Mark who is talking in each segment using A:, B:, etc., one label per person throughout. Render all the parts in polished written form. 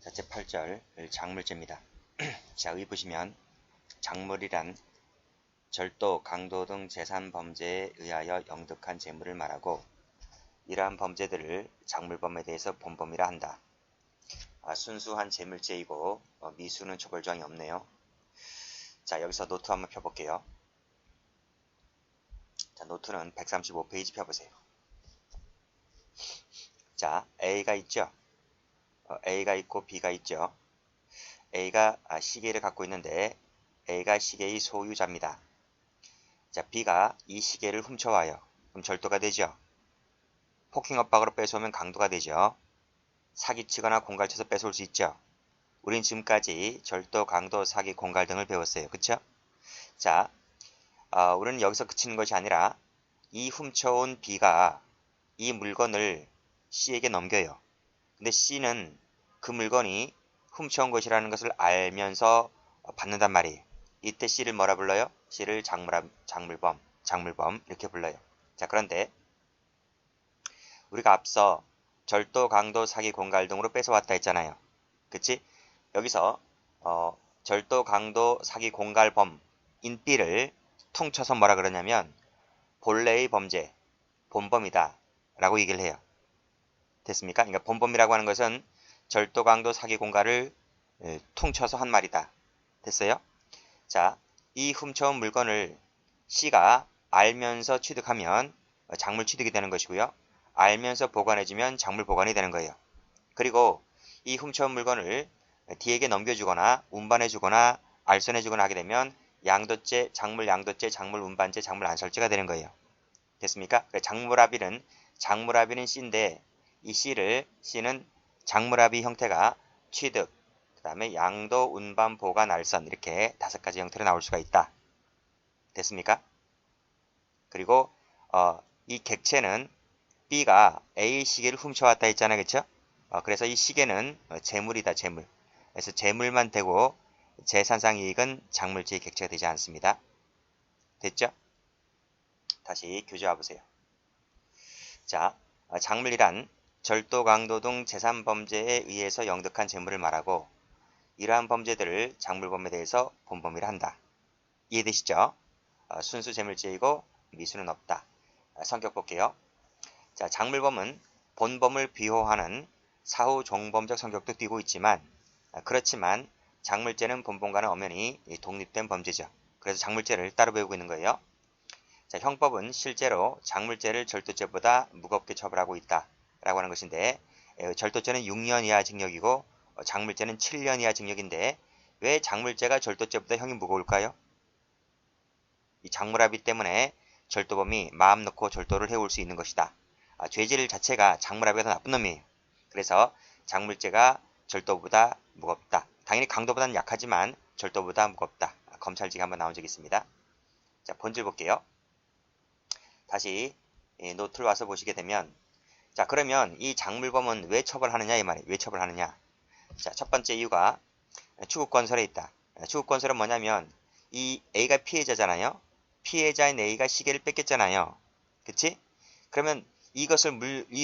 A: 자, 제8절 작물죄입니다. 자, 여기 보시면 작물이란 절도, 강도 등 재산범죄에 의하여 영득한 재물을 말하고 이러한 범죄들을 작물범에 대해서 본범이라 한다. 순수한 재물죄이고 미수는 처벌조항이 없네요. 자, 여기서 노트 한번 펴볼게요. 자, 노트는 135페이지 펴보세요. 자, A가 있죠. A가 있고 B가 있죠. A가 시계를 갖고 있는데 A가 시계의 소유자입니다. 자, B가 이 시계를 훔쳐와요. 그럼 절도가 되죠. 폭행협박으로 뺏어오면 강도가 되죠. 사기치거나 공갈쳐서 뺏어올 수 있죠. 우린 지금까지 절도, 강도, 사기, 공갈 등을 배웠어요. 그쵸? 자, 우리는 여기서 그치는 것이 아니라 이 훔쳐온 B가 이 물건을 C에게 넘겨요. 근데 C는 그 물건이 훔쳐온 것이라는 것을 알면서 받는단 말이에요. 이때 C를 뭐라 불러요? C를 작물범 이렇게 불러요. 자, 그런데 우리가 앞서 절도, 강도, 사기, 공갈 등으로 뺏어왔다 했잖아요. 그치? 여기서 절도, 강도, 사기, 공갈범인 B를 퉁쳐서 뭐라 그러냐면 본래의 범죄, 본범이다 라고 얘기를 해요. 됐습니까? 그러니까 본범이라고 하는 것은 절도, 강도, 사기, 공갈을 퉁쳐서 한 말이다. 됐어요? 자, 이 훔쳐온 물건을 C가 알면서 취득하면 작물 취득이 되는 것이고요. 알면서 보관해주면 작물 보관이 되는 거예요. 그리고 이 훔쳐온 물건을 D에게 넘겨주거나 운반해주거나 알선해주거나 하게 되면 양도죄, 작물 양도죄, 작물 운반죄, 작물 안설죄가 되는 거예요. 됐습니까? 작물합의는 C인데 이 C는 작물합의 형태가 취득, 그 다음에 양도, 운반, 보관, 알선 이렇게 5가지 형태로 나올 수가 있다. 됐습니까? 그리고 이 객체는 B가 A 시계를 훔쳐왔다 했잖아요. 그쵸? 그래서 이 시계는 재물이다. 재물. 그래서 재물만 되고 재산상 이익은 작물죄의 객체가 되지 않습니다. 됐죠? 다시 교재 와보세요. 자, 작물이란 절도, 강도 등 재산범죄에 의해서 영득한 재물을 말하고 이러한 범죄들을 작물범에 대해서 본범이라 한다. 이해되시죠? 순수 재물죄이고 미수는 없다. 성격 볼게요. 자, 작물범은 본범을 비호하는 사후 종범적 성격도 띠고 있지만 그렇지만 작물죄는 본범과는 엄연히 독립된 범죄죠. 그래서 작물죄를 따로 배우고 있는 거예요. 자, 형법은 실제로 작물죄를 절도죄보다 무겁게 처벌하고 있다라고 하는 것인데 절도죄는 6년 이하 징역이고 작물죄는 7년 이하 징역인데 왜 작물죄가 절도죄보다 형이 무거울까요? 이 작물합의 때문에 절도범이 마음 놓고 절도를 해올 수 있는 것이다. 죄질 자체가 작물합의가 더 나쁜 놈이에요. 그래서 작물죄가 절도보다 무겁다. 당연히 강도보다는 약하지만 절도보다 무겁다. 검찰직에 한번 나온 적이 있습니다. 자, 본질 볼게요. 다시 노트를 와서 보시게 되면 자, 그러면 이 작물범은 왜 처벌하느냐 이 말이에요. 왜 처벌하느냐. 자, 첫 번째 이유가 추국건설에 있다. 추국건설은 뭐냐면 이 A가 피해자잖아요. 피해자인 A가 시계를 뺏겼잖아요. 그치? 그러면 이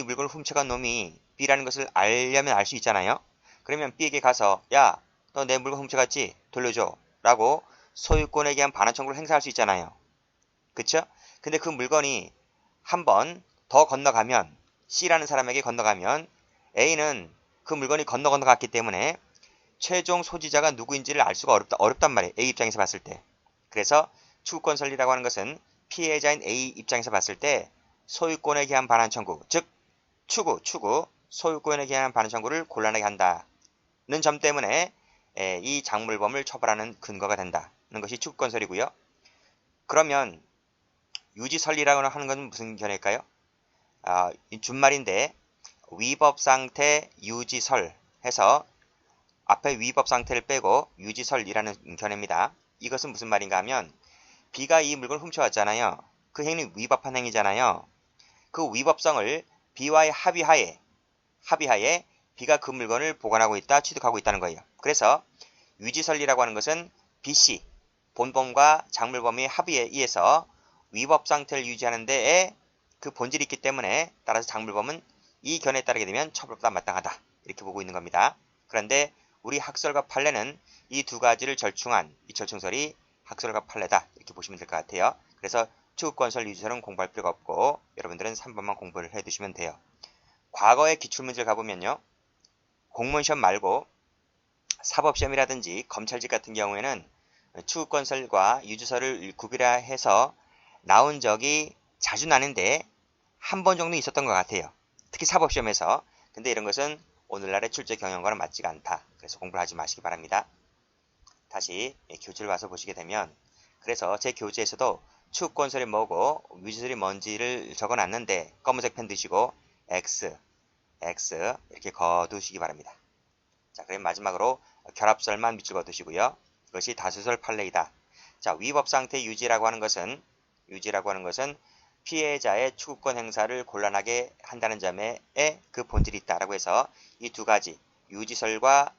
A: 물건을 훔쳐간 놈이 B라는 것을 알려면 알 수 있잖아요. 그러면 B에게 가서 야, 너 내 물건 훔쳐갔지? 돌려줘. 라고 소유권에 대한 반환 청구를 행사할 수 있잖아요. 그쵸? 근데 그 물건이 한 번 더 건너가면 C라는 사람에게 건너가면 A는 그 물건이 건너갔기 때문에 최종 소지자가 누구인지를 알 수가 어렵단 말이에요. A 입장에서 봤을 때. 그래서 추구권설리라고 하는 것은 피해자인 A 입장에서 봤을 때 소유권에 대한 반환 청구, 즉 추구, 소유권에 대한 반환 청구를 곤란하게 한다는 점 때문에 이 작물범을 처벌하는 근거가 된다는 것이 추구권설이고요. 그러면 유지설리라고 하는 것은 무슨 견해일까요? 준말인데 위법상태 유지설 해서 앞에 위법상태를 빼고 유지설이라는 견해입니다. 이것은 무슨 말인가 하면 B가 이 물건을 훔쳐왔잖아요. 그 행위는 위법한 행위잖아요. 그 위법성을 B와의 합의하에 B가 그 물건을 보관하고 있다, 취득하고 있다는 거예요. 그래서 유지설리라고 하는 것은 BC, 본범과 작물범의 합의에 의해서 위법 상태를 유지하는 데에 그 본질이 있기 때문에 따라서 작물범은 이 견해에 따르게 되면 처벌보다 마땅하다. 이렇게 보고 있는 겁니다. 그런데 우리 학설과 판례는 이 두 가지를 절충한 이 절충설이 학설과 판례다. 이렇게 보시면 될 것 같아요. 그래서 추구건설, 유지설은 공부할 필요가 없고 여러분들은 3번만 공부를 해두시면 돼요. 과거의 기출문제를 가보면요. 공무원시험 말고 사법시험이라든지 검찰직 같은 경우에는 추구건설과 유지설을 구별해서 나온 적이 자주 나는데 한 번 정도 있었던 것 같아요. 특히 사법시험에서. 근데 이런 것은 오늘날의 출제 경영과는 맞지가 않다. 그래서 공부를 하지 마시기 바랍니다. 다시 교재를 와서 보시게 되면 그래서 제 교재에서도 추구건설이 뭐고 유지설이 뭔지를 적어놨는데 검은색 펜 드시고 X 이렇게 거두시기 바랍니다. 자, 그럼 마지막으로 결합설만 밑줄 그어두시고요. 이것이 다수설 판례이다. 자, 위법상태 유지라고 하는 것은 피해자의 추구권 행사를 곤란하게 한다는 점에 그 본질이 있다라고 해서 이 두 가지 유지설과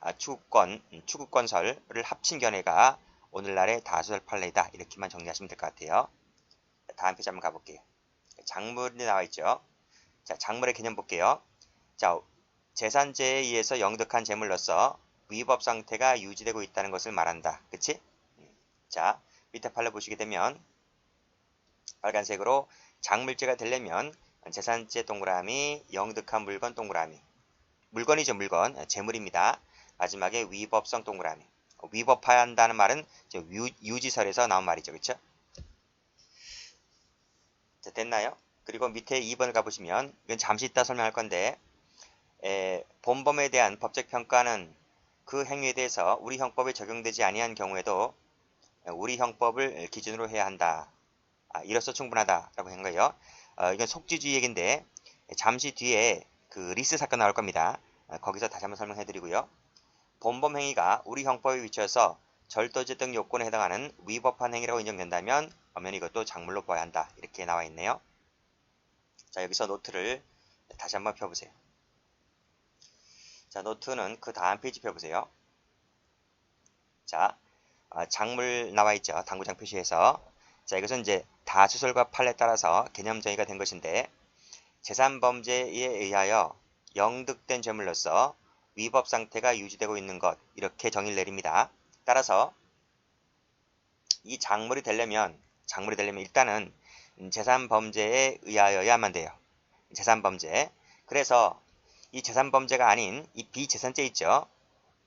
A: 추구권설을 합친 견해가 오늘날의 다수설 판례이다. 이렇게만 정리하시면 될 것 같아요. 다음 페이지 한번 가볼게요. 작물이 나와 있죠. 자, 작물의 개념 볼게요. 자, 재산제에 의해서 영득한 재물로서 위법 상태가 유지되고 있다는 것을 말한다. 그치? 자, 밑에 판례 보시게 되면 빨간색으로 작물제가 되려면 재산제 동그라미, 영득한 물건 동그라미. 물건이죠, 물건. 재물입니다. 마지막에 위법성 동그라미. 위법한다는 말은 유지설에서 나온 말이죠. 그쵸? 자, 됐나요? 그리고 밑에 2번을 가보시면 이건 잠시 이따 설명할 건데 본범에 대한 법적 평가는 그 행위에 대해서 우리 형법에 적용되지 아니한 경우에도 우리 형법을 기준으로 해야 한다. 이로써 충분하다라고 한 거예요. 이건 속지주의 얘기인데 잠시 뒤에 그 리스 사건 나올 겁니다. 거기서 다시 한번 설명해 드리고요. 본범 행위가 우리 형법에 위치해서 절도죄 등 요건에 해당하는 위법한 행위라고 인정된다면 엄연히 이것도 작물로 봐야 한다. 이렇게 나와 있네요. 자, 여기서 노트를 다시 한번 펴보세요. 자, 노트는 그 다음 페이지 펴보세요. 자, 작물 나와 있죠. 당구장 표시해서. 자, 이것은 이제 다수설과 판례에 따라서 개념 정의가 된 것인데 재산범죄에 의하여 영득된 재물로서 위법 상태가 유지되고 있는 것 이렇게 정의를 내립니다. 따라서 이 작물이 되려면 일단은 재산범죄에 의하여야만 돼요. 재산범죄. 그래서 이 재산범죄가 아닌 이 비재산죄 있죠.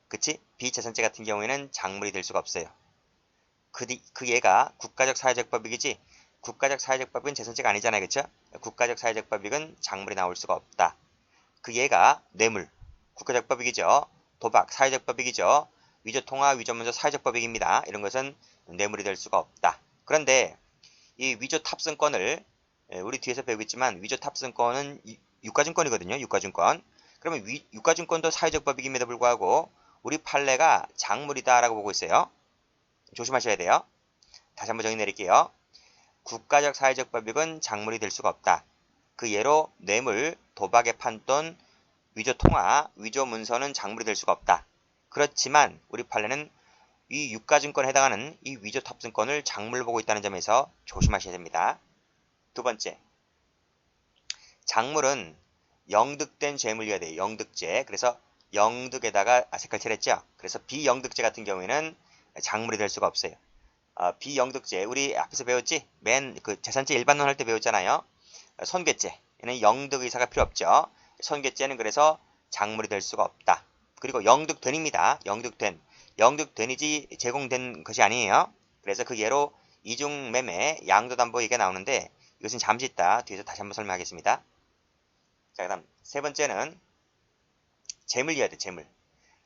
A: 그치? 비재산죄 같은 경우에는 작물이 될 수가 없어요. 그 얘가 국가적 사회적 법익이지 국가적 사회적 법익은 재산죄가 아니잖아요. 그쵸? 국가적 사회적 법익은 작물이 나올 수가 없다. 그 얘가 뇌물, 국가적 법익이죠. 도박, 사회적 법익이죠. 위조통화, 위조문서, 사회적 법익입니다. 이런 것은 뇌물이 될 수가 없다. 그런데 이 위조탑승권을 우리 뒤에서 배우겠지만 위조탑승권은 유가증권이거든요. 유가증권. 그러면 유가증권도 사회적 법익임에도 불구하고 우리 판례가 작물이다라고 보고 있어요. 조심하셔야 돼요. 다시 한번 정의 내릴게요. 국가적 사회적 법익은 작물이 될 수가 없다. 그 예로 뇌물, 도박의 판돈, 위조통화, 위조문서는 작물이 될 수가 없다. 그렇지만 우리 판례는 이 유가증권에 해당하는 이 위조탑승권을 작물로 보고 있다는 점에서 조심하셔야 됩니다. 두 번째, 작물은 영득된 재물이어야 돼요. 영득제. 그래서 영득에다가 색깔 칠했죠. 그래서 비영득제 같은 경우에는 작물이 될 수가 없어요. 비영득제 우리 앞에서 배웠지? 맨 그 재산죄 일반론 할 때 배웠잖아요. 손괴죄 얘는 영득 의사가 필요 없죠. 손괴죄는 그래서 작물이 될 수가 없다. 그리고 영득된입니다. 영득된이지 제공된 것이 아니에요. 그래서 그 예로 이중매매, 양도담보 얘기가 나오는데 이것은 잠시 있다 뒤에서 다시 한번 설명하겠습니다. 자, 그 다음 세 번째는 재물이어야 돼.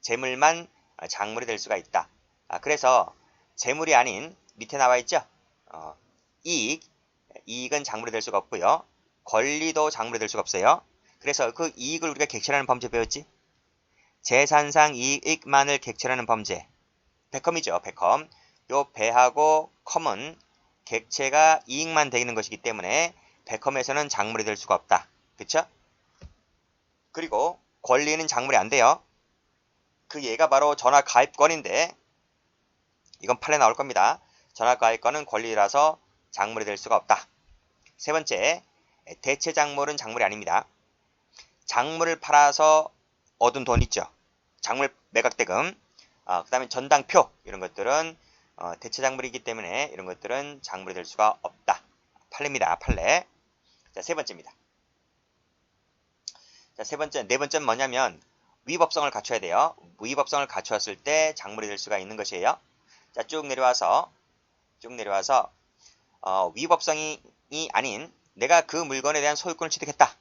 A: 재물만 작물이 될 수가 있다. 그래서 재물이 아닌 밑에 나와 있죠. 이익은 작물이 될 수가 없고요. 권리도 작물이 될 수가 없어요. 그래서 그 이익을 우리가 객체라는 범죄 배웠지. 재산상 이익만을 객체라는 범죄. 배컴이죠. 배컴. 요 배하고 컴은 객체가 이익만 되는 것이기 때문에 배컴에서는 작물이 될 수가 없다. 그쵸? 그리고 권리는 작물이 안 돼요. 그 얘가 바로 전화가입권인데 이건 판례 나올 겁니다. 전화가입권은 권리라서 작물이 될 수가 없다. 세 번째, 작물은 작물이 아닙니다. 작물을 팔아서 얻은 돈 있죠. 작물 매각대금, 그 다음에 전당표 이런 것들은 대체작물이기 때문에 이런 것들은 작물이 될 수가 없다. 판례입니다. 판례. 자, 세 번째입니다. 자, 네 번째는 뭐냐면 위법성을 갖춰야 돼요. 위법성을 갖추었을 때 작물이 될 수가 있는 것이에요. 자, 쭉 내려와서 위법성이 아닌 내가 그 물건에 대한 소유권을 취득했다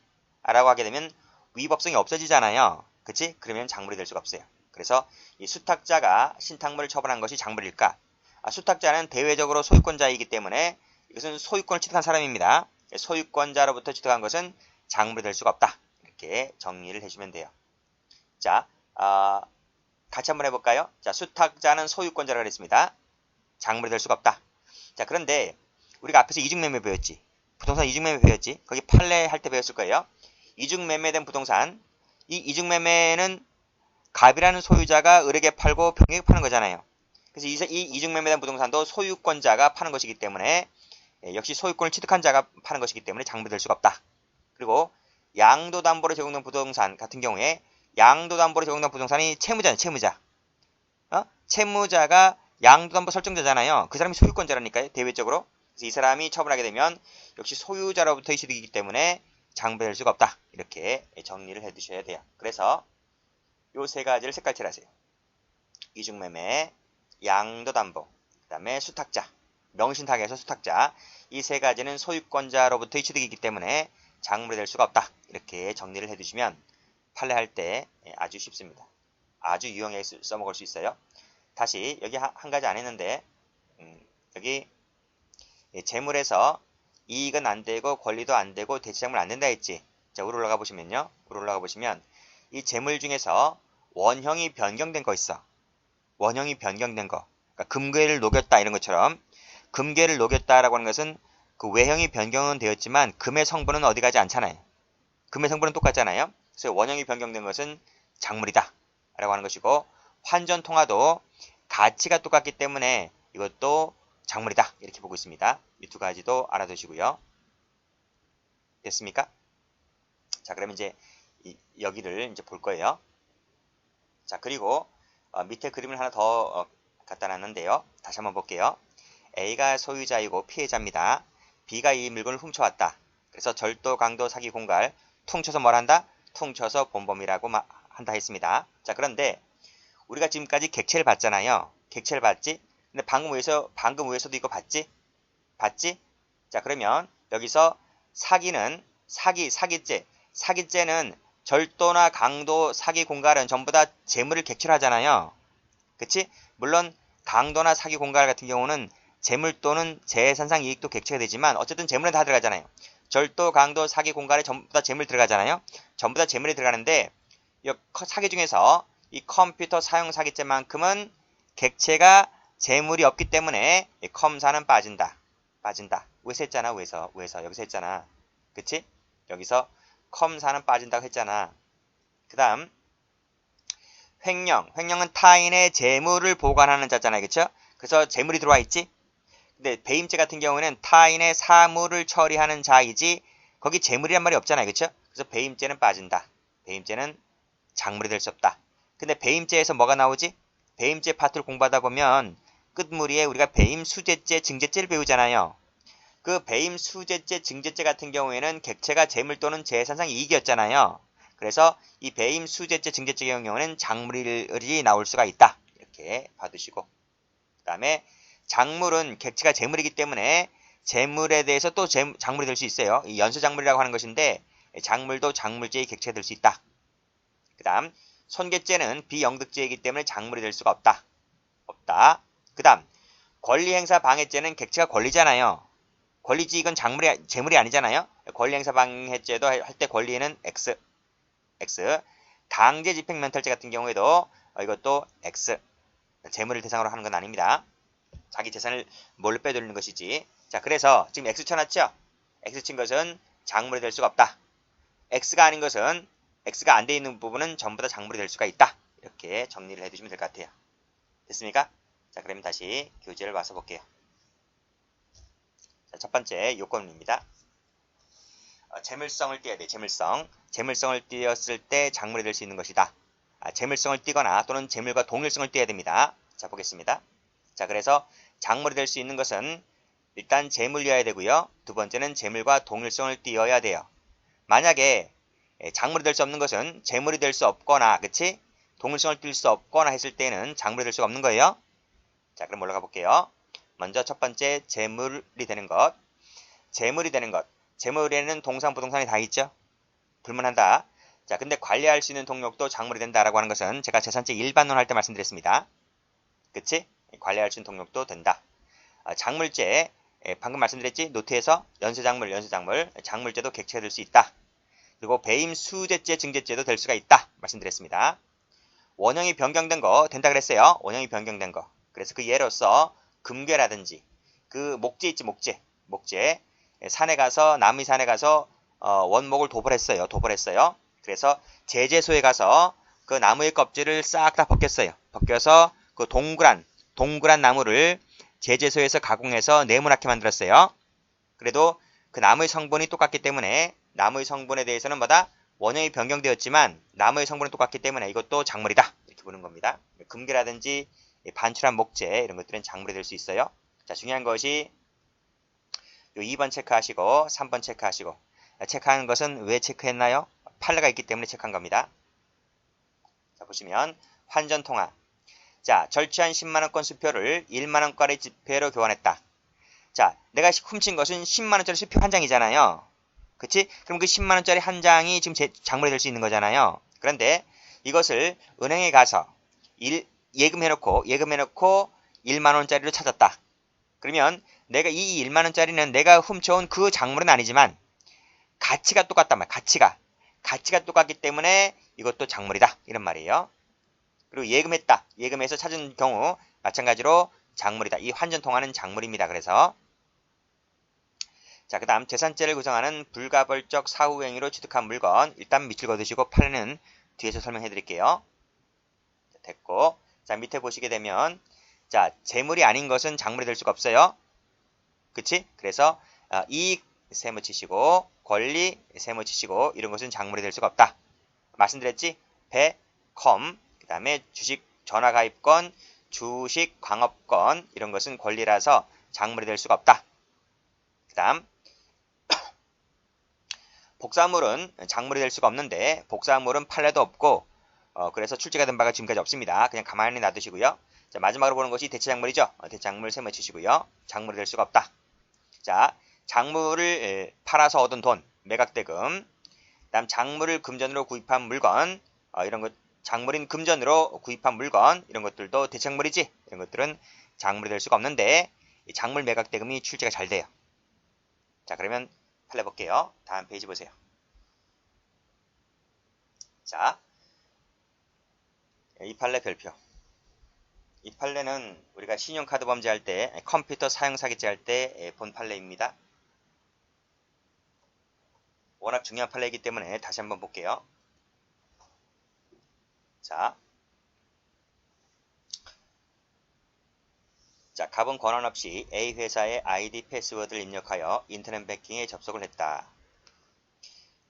A: 라고 하게 되면 위법성이 없어지잖아요. 그치? 그러면 작물이 될 수가 없어요. 그래서 이 수탁자가 신탁물을 처분한 것이 작물일까? 수탁자는 대외적으로 소유권자이기 때문에 이것은 소유권을 취득한 사람입니다. 소유권자로부터 취득한 것은 작물이 될 수가 없다. 이렇게 정리를 해주면 돼요. 자, 같이 한번 해볼까요? 자, 수탁자는 소유권자라고 했습니다. 작물이 될 수가 없다. 자, 그런데 우리가 앞에서 이중매매 배웠지. 부동산 이중매매 배웠지. 거기 판례 할 때 배웠을 거예요. 이중매매된 부동산. 이 이중매매는 갑이라는 소유자가 을에게 팔고 병에게 파는 거잖아요. 그래서 이 이중매매된 부동산도 소유권자가 파는 것이기 때문에 역시 소유권을 취득한 자가 파는 것이기 때문에 작물이 될 수가 없다. 그리고 양도담보로 제공된 부동산 같은 경우에 양도담보로 제공된 부동산이 채무자는 채무자. 채무자가 양도담보 설정자잖아요. 그 사람이 소유권자라니까요. 대외적으로. 그래서 이 사람이 처분하게 되면 역시 소유자로부터의 취득이기 때문에 작물이 될 수가 없다. 이렇게 정리를 해두셔야 돼요. 그래서 요 세 가지를 색깔칠하세요. 이중매매, 양도담보, 그 다음에 수탁자, 명신탁에서 수탁자. 이 세 가지는 소유권자로부터의 취득이기 때문에 작물이 될 수가 없다. 이렇게 정리를 해두시면 판례할 때 아주 쉽습니다. 아주 유용하게 써먹을 수 있어요. 다시 여기 한 가지 안 했는데 여기 재물에서 이익은 안 되고 권리도 안 되고 대체작물 안 된다 했지. 자, 위로 올라가 보시면요. 위로 올라가 보시면 이 재물 중에서 원형이 변경된 거 있어. 원형이 변경된 거. 그러니까 금괴를 녹였다 이런 것처럼 금괴를 녹였다라고 하는 것은 그 외형이 변경은 되었지만 금의 성분은 어디 가지 않잖아요. 금의 성분은 똑같잖아요. 그래서 원형이 변경된 것은 작물이다 라고 하는 것이고 환전통화도 가치가 똑같기 때문에 이것도 작물이다 이렇게 보고 있습니다. 이 두 가지도 알아두시고요. 됐습니까? 자, 그러면 이제 여기를 이제 볼 거예요. 자, 그리고 밑에 그림을 하나 더 갖다 놨는데요. 다시 한번 볼게요. A가 소유자이고 피해자입니다. B가 이 물건을 훔쳐왔다. 그래서 절도, 강도, 사기, 공갈 퉁쳐서 뭘 한다? 퉁쳐서 본범이라고 한다 했습니다. 자, 그런데 우리가 지금까지 객체를 봤잖아요. 객체를 봤지? 근데 방금 위에서도 이거 봤지? 봤지? 자, 그러면 여기서 사기죄는 절도나 강도, 사기, 공갈은 전부 다 재물을 객체로 하잖아요. 그치? 물론 강도나 사기, 공갈 같은 경우는 재물 또는 재산상 이익도 객체가 되지만 어쨌든 재물에 다 들어가잖아요. 절도, 강도, 사기, 공갈에 전부 다 재물 들어가잖아요. 전부 다 재물이 들어가는데 이 사기 중에서 이 컴퓨터 사용 사기죄만큼은 객체가 재물이 없기 때문에 컴사는 빠진다. 위에서 했잖아. 위에서 여기서 했잖아. 그치? 여기서 컴사는 빠진다고 했잖아. 그 다음 횡령은 타인의 재물을 보관하는 자잖아요. 그쵸? 그래서 재물이 들어와 있지? 근데 배임죄 같은 경우에는 타인의 사물을 처리하는 자이지 거기 재물이란 말이 없잖아요. 그쵸? 그래서 배임죄는 빠진다. 배임죄는 작물이 될 수 없다. 근데 배임죄에서 뭐가 나오지? 배임죄 파트를 공부하다 보면 끝무리에 우리가 배임수재죄, 증재죄를 배우잖아요. 그 배임수재죄, 증재죄 같은 경우에는 객체가 재물 또는 재산상 이익이었잖아요. 그래서 이 배임수재죄, 증재죄 경우에는 작물이 나올 수가 있다. 이렇게 봐두시고 그 다음에 작물은 객체가 재물이기 때문에 재물에 대해서 또 작물이 될 수 있어요. 이 연수작물이라고 하는 것인데 작물도 작물죄의 객체가 될 수 있다. 그 다음 손괴죄는 비영득죄이기 때문에 작물이 될 수가 없다. 그 다음 권리행사 방해죄는 객체가 권리잖아요. 권리지 이건 재물이 아니잖아요. 권리행사 방해죄도 할 때 권리에는 X. 강제집행면탈죄 같은 경우에도 이것도 X. 재물을 대상으로 하는 건 아닙니다. 자기 재산을 몰래 빼돌리는 것이지. 자, 그래서 지금 X 쳐놨죠? X 친 것은 작물이 될 수가 없다. X가 아닌 것은 X가 안 돼 있는 부분은 전부 다 작물이 될 수가 있다. 이렇게 정리를 해두시면 될 것 같아요. 됐습니까? 자, 그러면 다시 교재를 와서 볼게요. 자, 첫 번째 요건입니다. 재물성을 띄어야 돼. 재물성을 띄었을 때 작물이 될 수 있는 것이다. 재물성을 띠거나 또는 재물과 동일성을 띠어야 됩니다. 자, 보겠습니다. 자, 그래서 작물이 될 수 있는 것은 일단 재물이어야 되고요. 두 번째는 재물과 동일성을 띠어야 돼요. 만약에 작물이 될 수 없는 것은 재물이 될 수 없거나, 그치? 동일성을 띌 수 없거나 했을 때는 작물이 될 수가 없는 거예요. 자, 그럼 올라가 볼게요. 먼저 첫 번째 재물이 되는 것. 재물이 되는 것. 재물에는 동산, 부동산이 다 있죠? 불문한다. 자, 근데 관리할 수 있는 동력도 작물이 된다라고 하는 것은 제가 재산제 일반론 할 때 말씀드렸습니다. 그치? 관리할 수 있는 동력도 된다. 작물제, 방금 말씀드렸지? 노트에서 연쇄작물, 작물제도 객체될 수 있다. 그리고 배임 수제제, 증제제도 될 수가 있다. 말씀드렸습니다. 원형이 변경된 거 된다 그랬어요. 원형이 변경된 거. 그래서 그 예로서 금괴라든지 그 목재 있지, 목재. 산에 가서, 나무 산에 가서 원목을 도벌했어요. 그래서 제재소에 가서 그 나무의 껍질을 싹 다 벗겼어요. 벗겨서 그 동그란 나무를 제재소에서 가공해서 네모나게 만들었어요. 그래도 그 나무의 성분이 똑같기 때문에 나무의 성분에 대해서는 뭐다? 원형이 변경되었지만 나무의 성분은 똑같기 때문에 이것도 작물이다. 이렇게 보는 겁니다. 금괴라든지 반출한 목재 이런 것들은 작물이 될 수 있어요. 자, 중요한 것이 요 2번 체크하시고 3번 체크하시고, 체크하는 것은 왜 체크했나요? 판례가 있기 때문에 체크한 겁니다. 자, 보시면 환전통화. 자, 절취한 10만원권 수표를 1만원권의 지폐로 교환했다. 자, 내가 훔친 것은 10만원짜리 수표 한 장이잖아요. 그치? 그럼 그 10만원짜리 한 장이 지금 작물이 될 수 있는 거잖아요. 그런데 이것을 은행에 가서 예금해놓고 1만원짜리로 찾았다. 그러면 내가 이 1만원짜리는 내가 훔쳐온 그 작물은 아니지만 가치가 똑같단 말이야. 가치가 똑같기 때문에 이것도 작물이다. 이런 말이에요. 그리고 예금해서 찾은 경우 마찬가지로 작물이다. 이 환전통화는 작물입니다. 그래서 자, 그 다음 재산제를 구성하는 불가벌적 사후행위로 취득한 물건. 일단 밑줄 그어두시고 판례는 뒤에서 설명해 드릴게요. 됐고, 자, 밑에 보시게 되면 자, 재물이 아닌 것은 작물이 될 수가 없어요. 그치? 그래서 이익 세무 치시고 권리 세무 치시고 이런 것은 작물이 될 수가 없다. 말씀드렸지? 배, 컴, 그 다음에 주식 전화가입권, 주식 광업권 이런 것은 권리라서 작물이 될 수가 없다. 그 다음 복사물은 작물이 될 수가 없는데 복사물은 판례도 없고 그래서 출제가 된 바가 지금까지 없습니다. 그냥 가만히 놔두시고요. 자, 마지막으로 보는 것이 대체작물이죠. 대체작물 세무 치시고요. 작물이 될 수가 없다. 자, 작물을 팔아서 얻은 돈, 매각대금, 다음 작물을 금전으로 구입한 물건, 이런 것, 작물인 금전으로 구입한 물건, 이런 것들도 대체작물이지. 이런 것들은 작물이 될 수가 없는데 작물 매각대금이 출제가 잘 돼요. 자, 그러면 판례 볼게요. 다음 페이지 보세요. 자, 이 판례 별표. 이 판례는 우리가 신용카드 범죄할 때, 컴퓨터 사용사기죄 할 때 본 판례입니다. 워낙 중요한 판례이기 때문에 다시 한번 볼게요. 자, 갑은 권한 없이 A 회사의 아이디 패스워드를 입력하여 인터넷 뱅킹에 접속을 했다.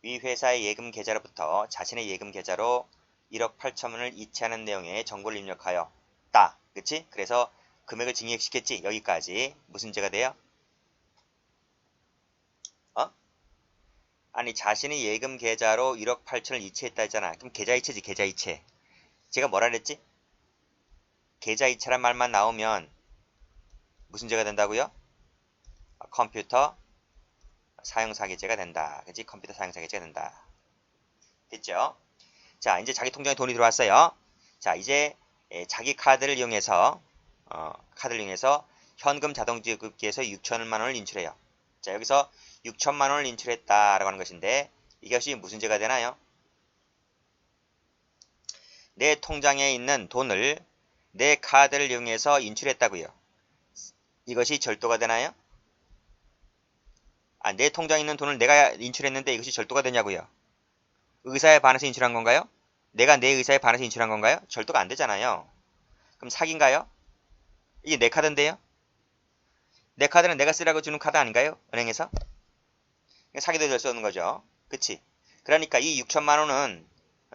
A: 위 회사의 예금 계좌로부터 자신의 예금 계좌로 1억 8천원을 이체하는 내용의 정보를 입력하여 따. 그치? 그래서 금액을 증액시켰지? 여기까지. 무슨 죄가 돼요? 아니, 자신의 예금 계좌로 1억 8천을 이체했다 했잖아. 그럼 계좌이체지, 계좌이체. 제가 뭐라 그랬지? 계좌이체란 말만 나오면 무슨 죄가 된다고요? 컴퓨터 사용사기죄가 된다. 그치? 컴퓨터 사용사기죄가 된다. 됐죠? 자, 이제 자기 통장에 돈이 들어왔어요. 자, 이제 자기 카드를 이용해서 현금 자동지급기에서 6천만 원을 인출해요. 자, 여기서 6천만 원을 인출했다라고 하는 것인데 이것이 무슨 죄가 되나요? 내 통장에 있는 돈을 내 카드를 이용해서 인출했다고요. 이것이 절도가 되나요? 내 통장에 있는 돈을 내가 인출했는데 이것이 절도가 되냐고요. 의사에 반해서 인출한 건가요? 내가 내 의사에 반해서 인출한 건가요? 절도가 안 되잖아요. 그럼 사기인가요? 이게 내 카드인데요? 내 카드는 내가 쓰라고 주는 카드 아닌가요? 은행에서? 사기도 될 수 없는 거죠. 그치? 그러니까 이 6천만 원은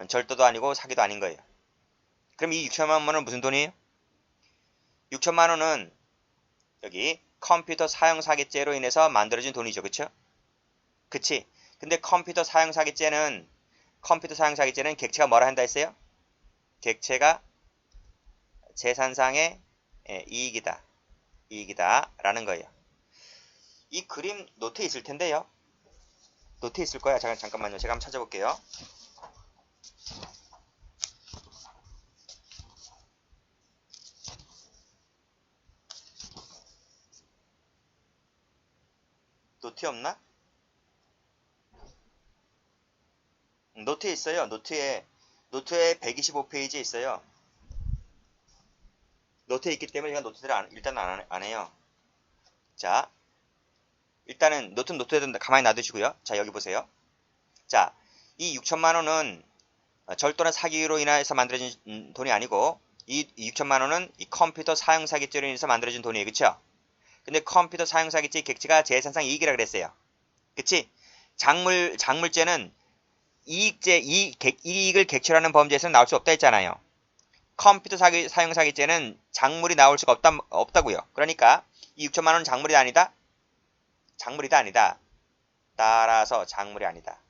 A: 절도도 아니고 사기도 아닌 거예요. 그럼 이 6천만 원은 무슨 돈이에요? 6천만 원은 여기 컴퓨터 사용 사기죄로 인해서 만들어진 돈이죠. 그쵸? 그치? 근데 컴퓨터 사용 사기죄는 객체가 뭐라 한다 했어요? 객체가 재산상의 이익이다. 라는 거예요. 이 그림 노트에 있을 텐데요. 노트에 있을 거야. 잠깐만요. 제가 한번 찾아볼게요. 노트에 없나? 노트에 있어요. 노트에 125페이지에 있어요. 노트에 있기 때문에 제가 노트를 일단 안 해요. 자, 일단은 노트에도 가만히 놔두시고요. 자, 여기 보세요. 자, 이 6천만 원은 절도나 사기로 인해서 만들어진 돈이 아니고 이 6천만 원은 이 컴퓨터 사용 사기죄로 인해서 만들어진 돈이에요. 그쵸? 근데 컴퓨터 사용 사기죄의 객체가 재산상 이익이라 그랬어요. 그치? 작물죄는 이익을 객체로 하는 범죄에서는 나올 수 없다 했잖아요. 컴퓨터 사용 사기죄는 작물이 나올 수가 없다고요. 그러니까 이 6천만 원은 작물이 아니다. 아니다. 따라서 작물이 아니다.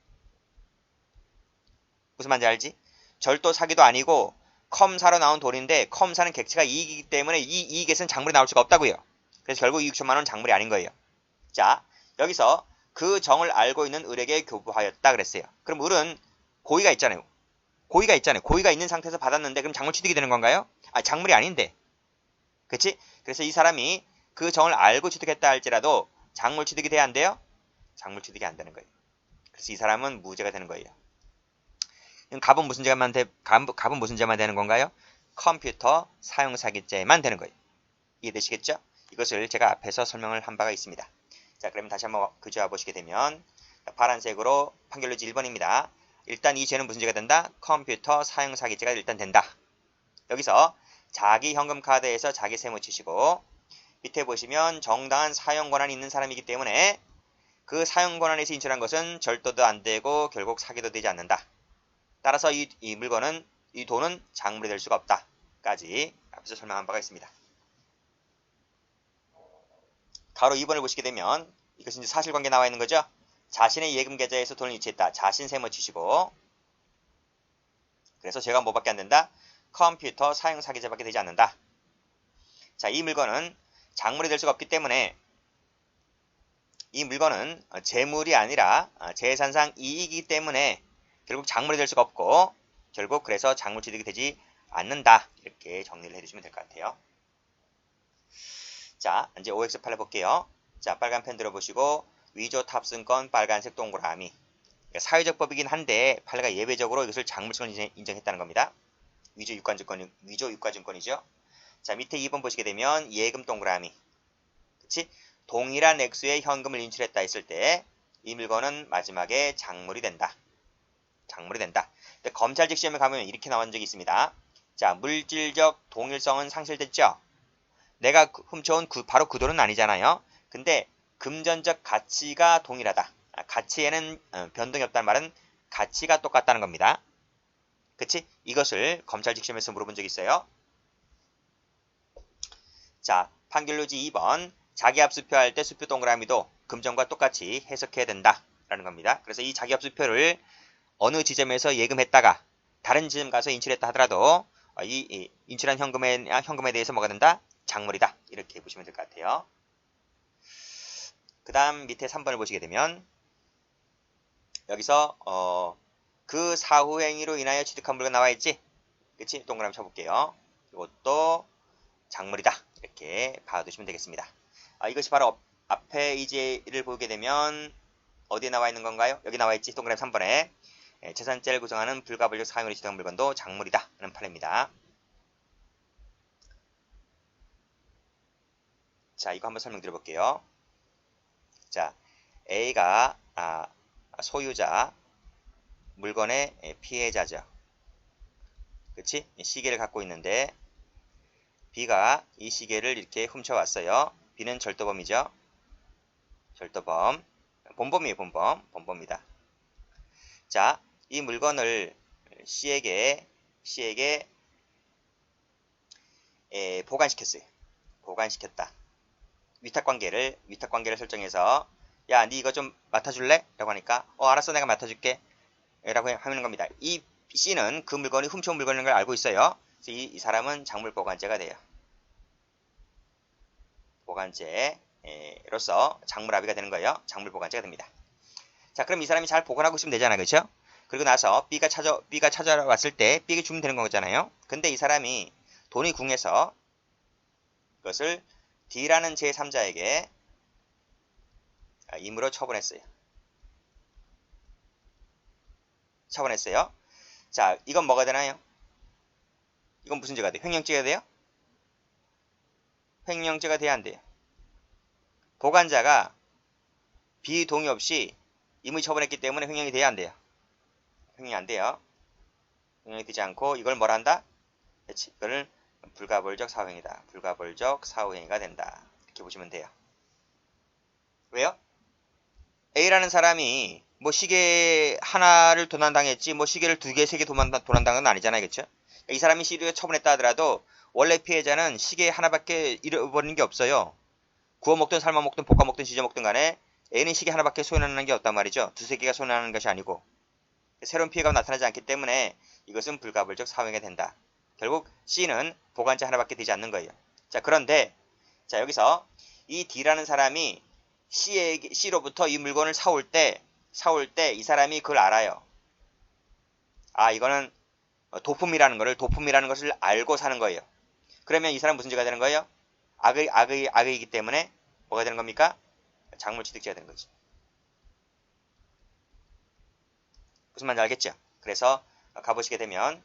A: 무슨 말인지 알지? 절도 사기도 아니고 컴사로 나온 돈인데 컴사는 객체가 이익이기 때문에 이 이익에서는 작물이 나올 수가 없다고요. 그래서 결국 이 6천만 원은 작물이 아닌 거예요. 자, 여기서 그 정을 알고 있는 을에게 교부하였다 그랬어요. 그럼 을은 고의가 있잖아요. 고의가 있는 상태에서 받았는데 그럼 작물 취득이 되는 건가요? 작물이 아닌데. 그치? 그래서 이 사람이 그 정을 알고 취득했다 할지라도 작물 취득이 돼야 안 돼요? 작물 취득이 안 되는 거예요. 그래서 이 사람은 무죄가 되는 거예요. 갑은 무슨 죄만 되는 건가요? 컴퓨터 사용 사기죄만 되는 거예요. 이해되시겠죠? 이것을 제가 앞에서 설명을 한 바가 있습니다. 자, 그러면 다시 한번 그저와 보시게 되면 파란색으로 판결로지 1번입니다. 일단 이 죄는 무슨 죄가 된다? 컴퓨터 사용 사기죄가 일단 된다. 여기서 자기 현금 카드에서 자기 세무 치시고 밑에 보시면 정당한 사용 권한이 있는 사람이기 때문에 그 사용 권한에서 인출한 것은 절도도 안 되고 결국 사기도 되지 않는다. 따라서 이 돈은 작물이 될 수가 없다. 까지 앞에서 설명한 바가 있습니다. 가로 2번을 보시게 되면 이것은 이제 사실관계 나와 있는 거죠. 자신의 예금 계좌에서 돈을 이체했다. 자신 세무 치시고 그래서 제가 뭐밖에 안 된다? 컴퓨터 사용 사기죄밖에 되지 않는다. 자, 이 물건은 작물이 될 수가 없기 때문에 이 물건은 재물이 아니라 재산상 이익이기 때문에 결국 작물이 될 수가 없고 결국 그래서 작물 취득이 되지 않는다. 이렇게 정리를 해주시면 될 것 같아요. 자, 이제 OX8을 볼게요. 자, 빨간 펜 들어보시고 위조 탑승권 빨간색 동그라미. 사회적 법이긴 한데 판례가 예외적으로 이것을 작물처럼 인정했다는 겁니다. 위조 유가증권이죠. 자, 밑에 2번 보시게 되면 예금 동그라미. 그치? 동일한 액수의 현금을 인출했다 했을 때 이 물건은 마지막에 작물이 된다. 근데 검찰직 시험에 가면 이렇게 나온 적이 있습니다. 자, 물질적 동일성은 상실됐죠? 내가 훔쳐온 바로 그 돈은 아니잖아요. 근데 금전적 가치가 동일하다. 가치에는 변동이 없다는 말은 가치가 똑같다는 겁니다. 그치? 이것을 검찰직 시험에서 물어본 적이 있어요. 자, 판결로지 2번. 자기합 수표할 때 수표 동그라미도 금전과 똑같이 해석해야 된다. 라는 겁니다. 그래서 이 자기합 수표를 어느 지점에서 예금했다가 다른 지점 가서 인출했다 하더라도 이 인출한 현금에 대해서 뭐가 된다? 작물이다. 이렇게 보시면 될 것 같아요. 그 다음 밑에 3번을 보시게 되면 여기서 그 사후 행위로 인하여 취득한 물건 나와 있지? 그치? 동그라미 쳐볼게요. 이것도 작물이다. 이렇게 봐두시면 되겠습니다. 이것이 바로 앞에 이제를 보게 되면 어디에 나와 있는 건가요? 여기 나와 있지? 동그라미 3번에 재산죄를 구성하는 불가불력 사용으로 취득한 물건도 작물이다. 라는 판례입니다. 자, 이거 한번 설명드려볼게요. 자, A가 소유자, 물건의 피해자죠. 그치? 시계를 갖고 있는데 B가 이 시계를 이렇게 훔쳐왔어요. B는 절도범이죠. 절도범. 본범이에요, 본범입니다. 자, 이 물건을 C에게 보관시켰어요. 보관시켰다. 위탁관계를 설정해서 야, 니 이거 좀 맡아줄래? 라고 하니까 알았어, 내가 맡아줄게 라고 하는 겁니다. 이 C는 그 물건이 훔쳐온 물건인 걸 알고 있어요. 그래서 이 사람은 작물보관죄가 돼요. 보관죄로서 작물합의가 되는 거예요. 작물보관죄가 됩니다. 자, 그럼 이 사람이 잘 보관하고 있으면 되잖아요. 그렇죠? 그리고 나서 B가 찾아왔을 때 B에게 주면 되는 거잖아요. 근데 이 사람이 돈이 궁해서 그것을 D라는 제3자에게 임의로 처분했어요. 자, 이건 뭐가 되나요? 이건 무슨 죄가 돼요? 횡령죄가 돼요? 횡령죄가 돼야 안 돼요. 보관자가 B 동의 없이 임의 처분했기 때문에 횡령이 돼야 안 돼요. 횡령이 안 돼요. 횡령이 되지 않고 이걸 뭐라 한다? 이거를 불가벌적 사후행위다. 불가벌적 사후행위가 된다. 이렇게 보시면 돼요. 왜요? A라는 사람이 뭐 시계 하나를 도난당했지 뭐 시계를 2개, 3개 도난당한 건 아니잖아요. 그렇죠? 이 사람이 C를 처분했다 하더라도 원래 피해자는 시계 하나밖에 잃어버리는 게 없어요. 구워 먹든 삶아 먹든 볶아 먹든 지져 먹든 간에 A는 시계 하나밖에 소유하는 게 없단 말이죠. 2-3개가 소유하는 것이 아니고 새로운 피해가 나타나지 않기 때문에 이것은 불가불적 사후행위가 된다. 결국 C는 보관자 하나밖에 되지 않는 거예요. 자, 그런데 자, 여기서 이 D라는 사람이 C로부터 이 물건을 사올 때 이 사람이 그걸 알아요. 아, 이거는 도품이라는 것을 알고 사는 거예요. 그러면 이 사람 무슨 죄가 되는 거예요? 악의이기 때문에 뭐가 되는 겁니까? 작물취득죄가 되는 거지. 무슨 말인지 알겠죠? 그래서 가보시게 되면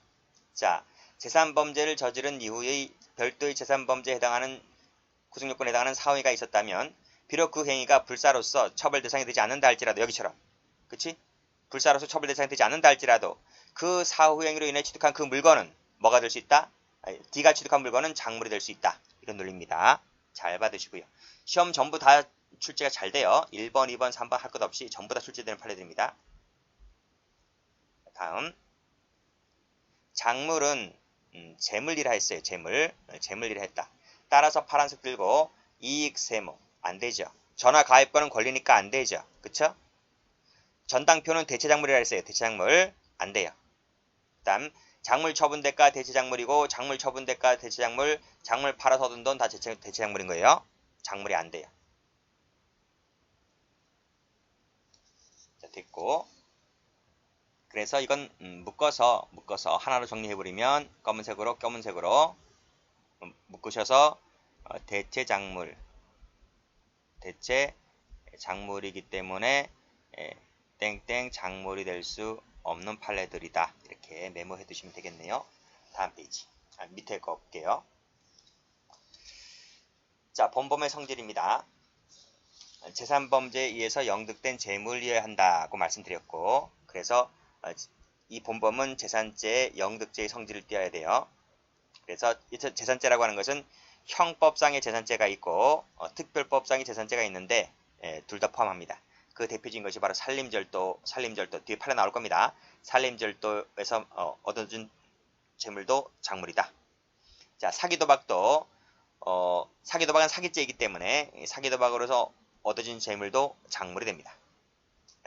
A: 자, 재산범죄를 저지른 이후의 별도의 재산범죄에 해당하는 구속요건에 해당하는 사후행위가 있었다면 비록 그 행위가 불사로서 처벌 대상이 되지 않는다 할지라도 여기처럼 그치? 불사로서 처벌 대상이 되지 않는다 할지라도 그 사후행위로 인해 취득한 그 물건은 뭐가 될 수 있다? D가 취득한 물건은 작물이 될 수 있다. 이런 논리입니다. 잘 받으시고요. 시험 전부 다 출제가 잘 돼요. 1번, 2번, 3번 할 것 없이 전부 다 출제되는 판례들입니다. 다음 작물은 재물이라 했어요. 재물이라 했다. 따라서 파란색 들고 이익 세무 안 되죠. 전화 가입권은 권리니까 안 되죠. 그쵸? 전당표는 대체작물이라 했어요. 대체작물 안 돼요. 다음 작물 처분대가 대체작물이고 작물 처분대가 대체작물, 작물 팔아서 얻은 돈 다 대체작물인 거예요. 작물이 안 돼요. 자, 됐고 그래서 이건 묶어서 하나로 정리해버리면 검은색으로 묶으셔서 대체작물이기 때문에 땡땡 작물이 될 수 없는 판례들이다. 이렇게 메모해 두시면 되겠네요. 다음 페이지. 밑에 거 볼게요. 자, 본범의 성질입니다. 재산범죄에 의해서 영득된 재물이어야 한다고 말씀드렸고 그래서 이 본범은 재산죄의 영득죄의 성질을 띄어야 돼요. 그래서 재산죄라고 하는 것은 형법상의 재산죄가 있고 특별법상의 재산죄가 있는데 둘 다 포함합니다. 그 대표적인 것이 바로 살림절도 뒤에 판례 나올 겁니다. 살림절도에서 얻어준 재물도 작물이다. 자, 사기도박은 사기죄이기 때문에 사기도박으로서 얻어진 재물도 작물이 됩니다.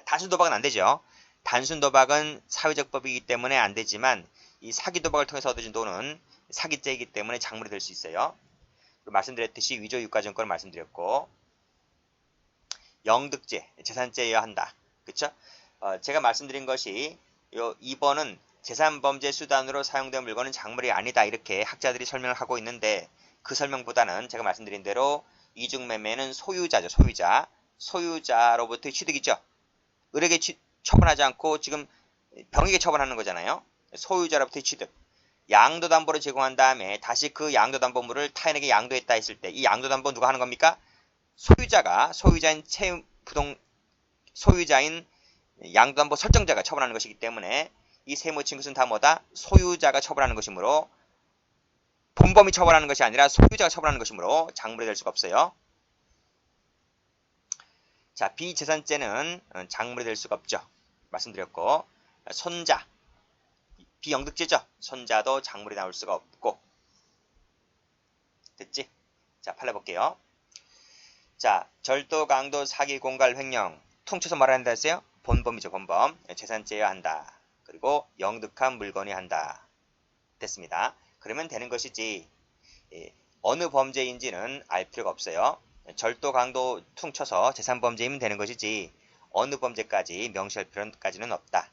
A: 단순도박은 안 되죠. 단순도박은 사회적 법이기 때문에 안 되지만 이 사기도박을 통해서 얻어진 돈은 사기죄이기 때문에 작물이 될 수 있어요. 말씀드렸듯이 위조유가증권을 말씀드렸고 영득죄, 재산죄여야 한다. 그쵸? 제가 말씀드린 것이 요 2번은 재산범죄 수단으로 사용된 물건은 작물이 아니다. 이렇게 학자들이 설명을 하고 있는데 그 설명보다는 제가 말씀드린 대로 이중매매는 소유자죠. 소유자로부터의 취득이죠. 을에게 처분하지 않고 지금 병에게 처분하는 거잖아요. 소유자로부터의 취득. 양도담보를 제공한 다음에 다시 그 양도담보물을 타인에게 양도했다 했을 때 이 양도담보 누가 하는 겁니까? 소유자인 양도담보 설정자가 처분하는 것이기 때문에 이 세무친 것은 다 뭐다? 소유자가 처분하는 것이므로 본범이 처분하는 것이 아니라 소유자가 처분하는 것이므로 작물이 될 수가 없어요. 자, 비재산죄는 작물이 될 수가 없죠. 말씀드렸고 손자, 비영득죄죠. 손자도 작물이 나올 수가 없고 됐지? 자, 판례 볼게요. 자, 절도, 강도, 사기, 공갈, 횡령. 통쳐서 뭐라 한다 했어요? 본범이죠, 본범. 재산죄여야 한다. 그리고 영득한 물건이 한다. 됐습니다. 그러면 되는 것이지. 어느 범죄인지는 알 필요가 없어요. 절도, 강도, 퉁쳐서 재산범죄이면 되는 것이지 어느 범죄까지 명시할 필요까지는 없다.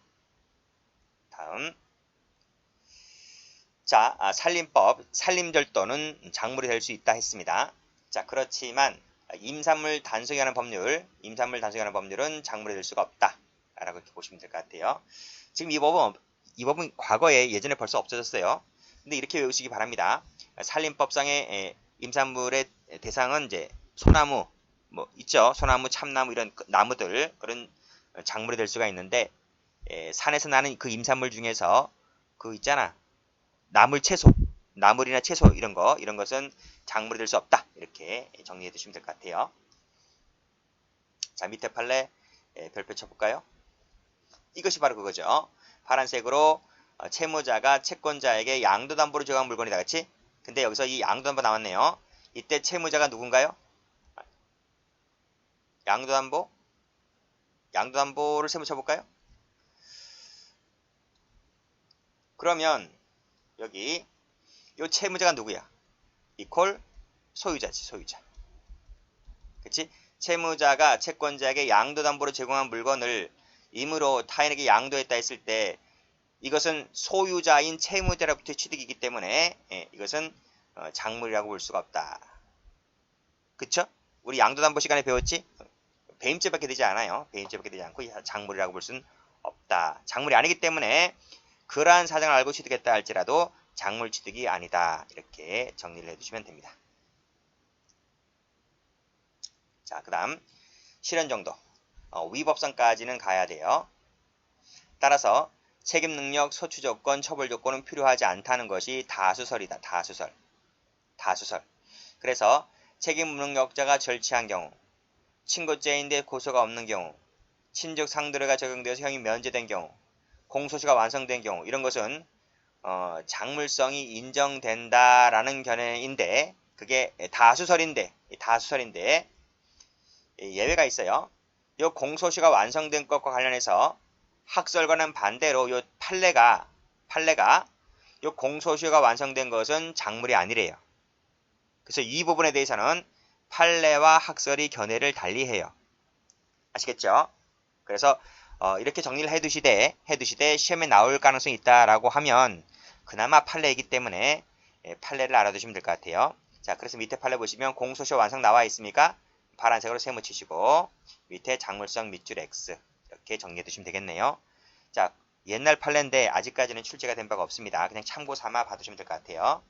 A: 다음. 자, 살림법, 살림절도는 작물이 될 수 있다 했습니다. 자, 그렇지만 임산물 단속에 관한 법률은 작물이 될 수가 없다. 라고 이렇게 보시면 될 것 같아요. 지금 이 법은 과거에 예전에 벌써 없어졌어요. 근데 이렇게 외우시기 바랍니다. 살림법상의 임산물의 대상은 이제 소나무, 뭐 있죠. 소나무, 참나무 이런 나무들 그런 작물이 될 수가 있는데 산에서 나는 그 임산물 중에서 그 있잖아. 나물이나 채소 이런 것은 작물이 될 수 없다. 이렇게 정리해 두시면 될 것 같아요. 자, 밑에 판례 별표 쳐볼까요? 이것이 바로 그거죠. 파란색으로 채무자가 채권자에게 양도담보로 제공한 물건이다. 그치? 근데 여기서 이 양도담보 나왔네요. 이때 채무자가 누군가요? 양도담보를 세모 쳐볼까요? 그러면 여기 이 채무자가 누구야? 이퀄 소유자지, 소유자. 그치? 채무자가 채권자에게 양도담보로 제공한 물건을 임으로 타인에게 양도했다 했을 때 이것은 소유자인 채무자로부터 취득이기 때문에 이것은 작물이라고 볼 수가 없다. 그쵸? 우리 양도담보 시간에 배웠지? 배임죄밖에 되지 않아요. 배임죄밖에 되지 않고 작물이라고 볼 수는 없다. 작물이 아니기 때문에 그러한 사정을 알고 취득했다 할지라도 작물 취득이 아니다. 이렇게 정리를 해두시면 됩니다. 자, 그 다음 실현 정도. 위법성까지는 가야 돼요. 따라서 책임 능력, 소추 조건, 처벌 조건은 필요하지 않다는 것이 다수설이다. 다수설. 그래서 책임 무능력자가 절취한 경우, 친고죄인데 고소가 없는 경우, 친족 상대가 적용되어서 형이 면제된 경우, 공소시가 완성된 경우 이런 것은 작물성이 인정된다라는 견해인데 그게 다수설인데 예외가 있어요. 이 공소시가 완성된 것과 관련해서 학설과는 반대로 이 판례가 이 공소시가 완성된 것은 작물이 아니래요. 그래서 이 부분에 대해서는 판례와 학설이 견해를 달리해요. 아시겠죠? 그래서 이렇게 정리를 해두시되 시험에 나올 가능성이 있다라고 하면 그나마 판례이기 때문에 판례를 알아두시면 될 것 같아요. 자, 그래서 밑에 판례 보시면 공소시 완성 나와 있습니까? 파란색으로 세모 치시고 밑에 작물성 밑줄 X 이렇게 정리해 두시면 되겠네요. 자, 옛날 판례인데 아직까지는 출제가 된 바가 없습니다. 그냥 참고 삼아 봐두시면 될 것 같아요.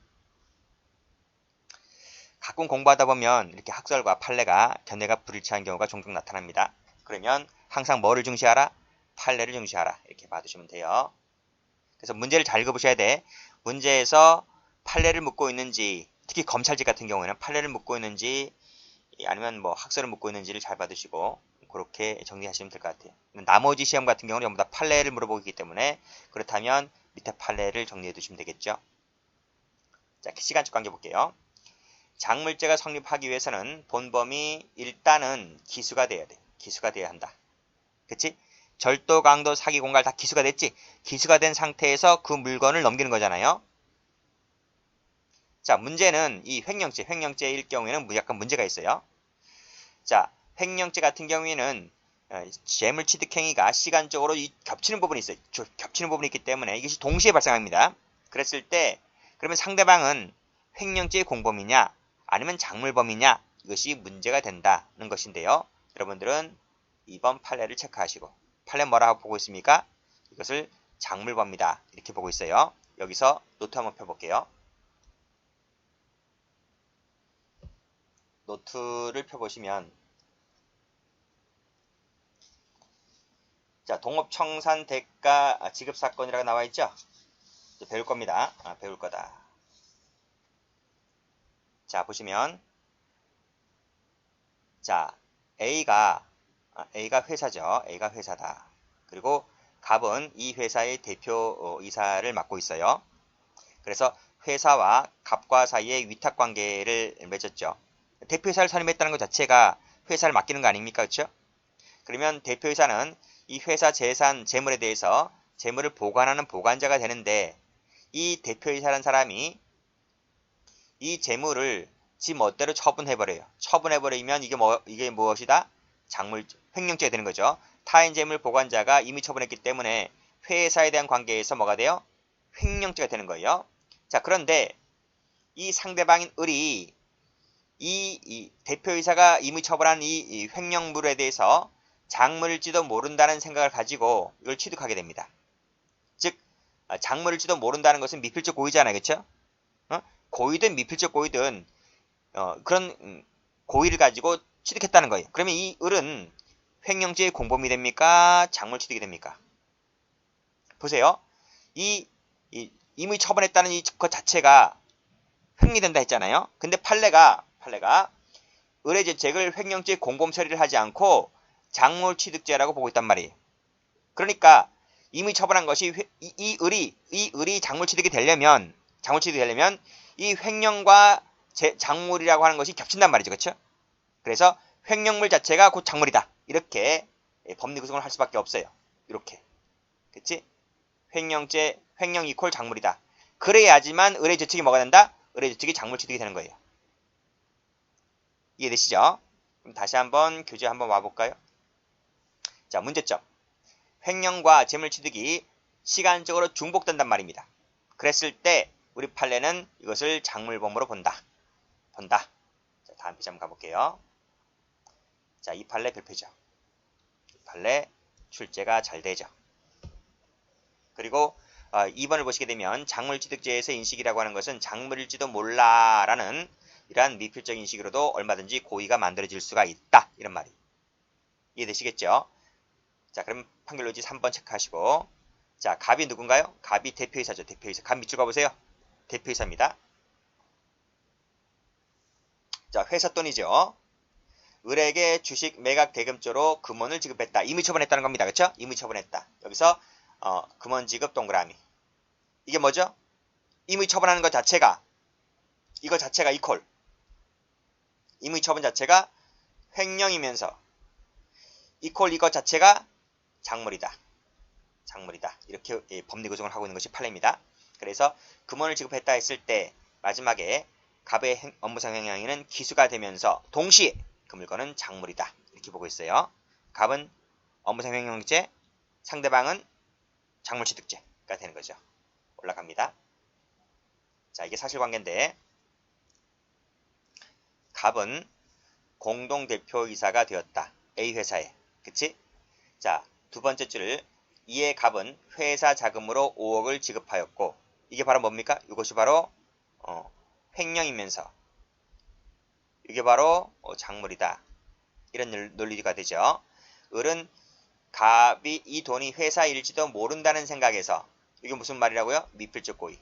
A: 가끔 공부하다 보면 이렇게 학설과 판례가 견해가 불일치한 경우가 종종 나타납니다. 그러면 항상 뭐를 중시하라? 판례를 중시하라. 이렇게 봐두시면 돼요. 그래서 문제를 잘 읽어보셔야 돼. 문제에서 판례를 묻고 있는지, 특히 검찰직 같은 경우에는 판례를 묻고 있는지 아니면 뭐 학설을 묻고 있는지를 잘 봐두시고 그렇게 정리하시면 될 것 같아요. 나머지 시험 같은 경우는 전부 다 판례를 물어보기 때문에 그렇다면 밑에 판례를 정리해 두시면 되겠죠. 자, 시간적 관계 볼게요. 작물죄가 성립하기 위해서는 본범이 일단은 기수가 돼야 돼. 기수가 돼야 한다. 그치? 절도, 강도, 사기, 공갈 다 기수가 됐지? 기수가 된 상태에서 그 물건을 넘기는 거잖아요. 자, 문제는 이 횡령죄일 경우에는 약간 문제가 있어요. 자, 횡령죄 같은 경우에는 재물 취득 행위가 시간적으로 겹치는 부분이 있어요. 겹치는 부분이 있기 때문에 이것이 동시에 발생합니다. 그랬을 때 그러면 상대방은 횡령죄의 공범이냐 아니면 작물범이냐 이것이 문제가 된다는 것인데요. 여러분들은 2번 판례를 체크하시고 판례 뭐라고 보고 있습니까? 이것을 작물범이다 이렇게 보고 있어요. 여기서 노트 한번 펴볼게요. 노트를 펴보시면 자, 동업청산 대가 지급사건이라고 나와 있죠? 배울 겁니다. 배울 거다. 자, 보시면 자, A가 회사죠. A가 회사다. 그리고 갑은 이 회사의 대표이사를 맡고 있어요. 그래서 회사와 갑과 사이에 위탁관계를 맺었죠. 대표이사를 선임했다는 것 자체가 회사를 맡기는 거 아닙니까? 그렇죠? 그러면 대표이사는 이 회사 재산, 재물에 대해서 재물을 보관하는 보관자가 되는데 이 대표이사라는 사람이 이 재물을 지 멋대로 처분해버려요. 처분해버리면 이게 무엇이다? 횡령죄가 되는 거죠. 타인 재물 보관자가 이미 처분했기 때문에 회사에 대한 관계에서 뭐가 돼요? 횡령죄가 되는 거예요. 자, 그런데 이 상대방인 을이 이 대표이사가 이미 처분한 이 횡령물에 대해서 작물일지도 모른다는 생각을 가지고 이걸 취득하게 됩니다. 즉, 작물일지도 모른다는 것은 미필적 고의잖아요. 그렇죠? 고의든 미필적 고의든 그런 고의를 가지고 취득했다는 거예요. 그러면 이 을은 횡령죄의 공범이 됩니까? 작물 취득이 됩니까? 보세요. 이미 처분했다는 것 자체가 횡령이 된다 했잖아요. 근데 판례가 을의 죄책을 횡령죄 공범 처리를 하지 않고 작물 취득죄라고 보고 있단 말이에요. 그러니까 이미 처분한 것이 이 을이 작물 취득이 되려면 이 횡령과 작물이라고 하는 것이 겹친단 말이죠. 그렇죠? 그래서 횡령물 자체가 곧 작물이다. 이렇게 법리 구성을 할 수밖에 없어요. 이렇게. 그치? 횡령 이퀄 작물이다. 그래야지만 을의 죄책이 뭐가 된다? 을의 죄책이 작물 취득이 되는 거예요. 이해되시죠? 그럼 다시 한번 교재 한번 와볼까요? 자, 문제점. 횡령과 재물 취득이 시간적으로 중복된단 말입니다. 그랬을 때 우리 판례는 이것을 작물범으로 본다. 자, 다음 페이지 한번 가볼게요. 자, 이 판례 별표죠. 이 판례 출제가 잘 되죠. 그리고 2번을 보시게 되면 작물취득죄에서 인식이라고 하는 것은 작물일지도 몰라라는 이러한 미필적 인식으로도 얼마든지 고의가 만들어질 수가 있다. 이런 말이. 이해되시겠죠? 자, 그럼 판결로지 3번 체크하시고, 자, 갑이 누군가요? 갑이 대표이사죠. 대표이사. 갑 밑줄 가보세요. 대표이사입니다. 자, 회사 돈이죠. 을에게 주식 매각 대금조로 금원을 지급했다. 이미 처분했다는 겁니다. 그렇죠? 이미 처분했다. 여기서 금원 지급 동그라미. 이게 뭐죠? 이미 처분하는 것 자체가 이거 자체가 이퀄. 이미 처분 자체가 횡령이면서 이퀄 이것 자체가 작물이다. 이렇게 법리 구성을 하고 있는 것이 판례입니다. 그래서 금원을 지급했다 했을 때 마지막에 갑의 업무상 횡령에는 기수가 되면서 동시에 그 물건은 작물이다. 이렇게 보고 있어요. 갑은 업무상 횡령죄, 상대방은 작물취득죄가 되는 거죠. 올라갑니다. 자, 이게 사실관계인데 갑은 공동대표이사가 되었다. A 회사에. 그치? 자, 두 번째 줄을 이에 갑은 회사 자금으로 5억을 지급하였고 이게 바로 뭡니까? 이것이 바로 횡령이면서 이게 바로 작물이다. 이런 논리가 되죠. 을은 갑이 이 돈이 회사일지도 모른다는 생각에서 이게 무슨 말이라고요? 미필적 고의.